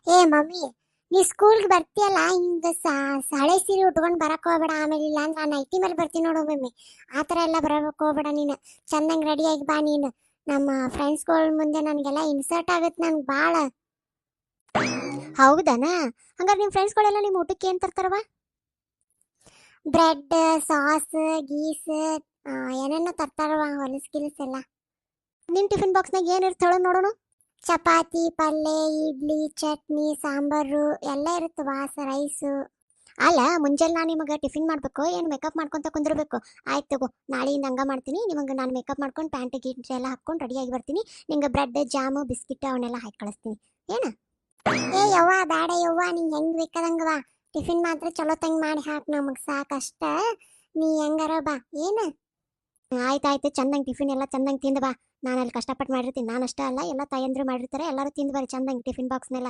ಏ ಮಮ್ಮಿ, ನೀ ಸ್ಕೂಲ್ಗೆ ಬರ್ತೀಯಲ್ಲ ಹಿಂಗ ಹಳೆ ಸೀರೆ ಉಟ್ಕೊಂಡು ಬರಕ್ ಹೋಗ್ಬೇಡ. ಆಮೇಲೆ ಇಲ್ಲ ಅಂದ್ರೆ ನಾನು ನೈಟಿ ಮೇಲೆ ಬರ್ತೀನಿ ನೋಡು ಮಮ್ಮಿ. ಆ ಥರ ಎಲ್ಲ ಬರಬೇಕು ಹೋಗ್ಬೇಡ ನೀನು. ಚೆನ್ನಾಗಿ ರೆಡಿಯಾಗಿ ಬಾ ನೀನು. ನಮ್ಮ ಫ್ರೆಂಡ್ಸ್ಗಳ ಮುಂದೆ ನನಗೆಲ್ಲ ಇನ್ಸರ್ಟ್ ಆಗುತ್ತೆ ನನ್ಗೆ ಭಾಳ. ಹೌದನಾ? ಹಂಗಾರೆ ನಿಮ್ಮ ಫ್ರೆಂಡ್ಸ್ಗಳೆಲ್ಲ ನಿಮ್ಮ ಊಟಕ್ಕೆ ಏನು ತರ್ತಾರವ? ಬ್ರೆಡ್, ಸಾಸ್, ಗೀಸ್, ಏನೇನೋ ತರ್ತಾರವ, ಹೊಲಸು ಗಿಲಸ್ ಎಲ್ಲ. ನಿನ್ನ ಟಿಫಿನ್ ಬಾಕ್ಸ್ನಾಗ ಏನು ಇರ್ತಾಳೆ ನೋಡೋಣ. ಚಪಾತಿ, ಪಲ್ಯ, ಇಡ್ಲಿ, ಚಟ್ನಿ, ಸಾಂಬಾರು ಎಲ್ಲ ಇರುತ್ತೆ ವಾಸ, ರೈಸು. ಅಲ್ಲ, ಮುಂಜಾನೆ ನಾನು ನಿಮಗೆ ಟಿಫಿನ್ ಮಾಡಬೇಕು ಏನು ಮೇಕಪ್ ಮಾಡ್ಕೊತ ಕುಂದಿರ್ಬೇಕು? ಆಯ್ತು ತಗೋ, ನಾಳೆಯಿಂದ ಹಂಗ ಮಾಡ್ತೀನಿ. ನಿಮಗೆ ನಾನು ಮೇಕಪ್ ಮಾಡ್ಕೊಂಡು ಪ್ಯಾಂಟ್ ಗೀಟ್ ಎಲ್ಲ ಹಾಕ್ಕೊಂಡು ರೆಡಿಯಾಗಿ ಬರ್ತೀನಿ. ನಿಂಗೆ ಬ್ರೆಡ್, ಜಾಮು, ಬಿಸ್ಕಿಟ್ ಅವನ್ನೆಲ್ಲ ಹಾಕಿ ಕಳಿಸ್ತೀನಿ. ಏನು? ಏ ಯವ್ವ, ಬೇಡ ಯವ್ವ, ನಿಂಗೆ ಹೆಂಗೆ ಬೇಕಾದಂಗ ಬಾ. ಟಿಫಿನ್ ಮಾತ್ರ ಚಲೋ ತಂಗ್ ಮಾಡಿ ಹಾಕಿ, ನಮಗೆ ಸಾಕಷ್ಟ. ನೀ ಹೆಂಗಾರ ಬಾ ಏನು. ಆಯ್ತಾಯ್ತು, ಚಂದಂಗೆ ಟಿಫಿನ್ ಎಲ್ಲ ಚಂದಂಗೆ ತಿಂದು ಬಾ. ನಾನು ಅಲ್ಲಿ ಕಷ್ಟಪಟ್ಟು ಮಾಡಿರ್ತೀನಿ. ನಾನು ಅಷ್ಟೇ ಅಲ್ಲ, ಎಲ್ಲ ತಾಯಂದ್ರು ಮಾಡಿರ್ತಾರೆ. ಎಲ್ಲರೂ ತಿಂದು ಬರ್ರಿ ಚಂದಂಗೆ ಟಿಫಿನ್ ಬಾಕ್ಸ್ನೆಲ್ಲ.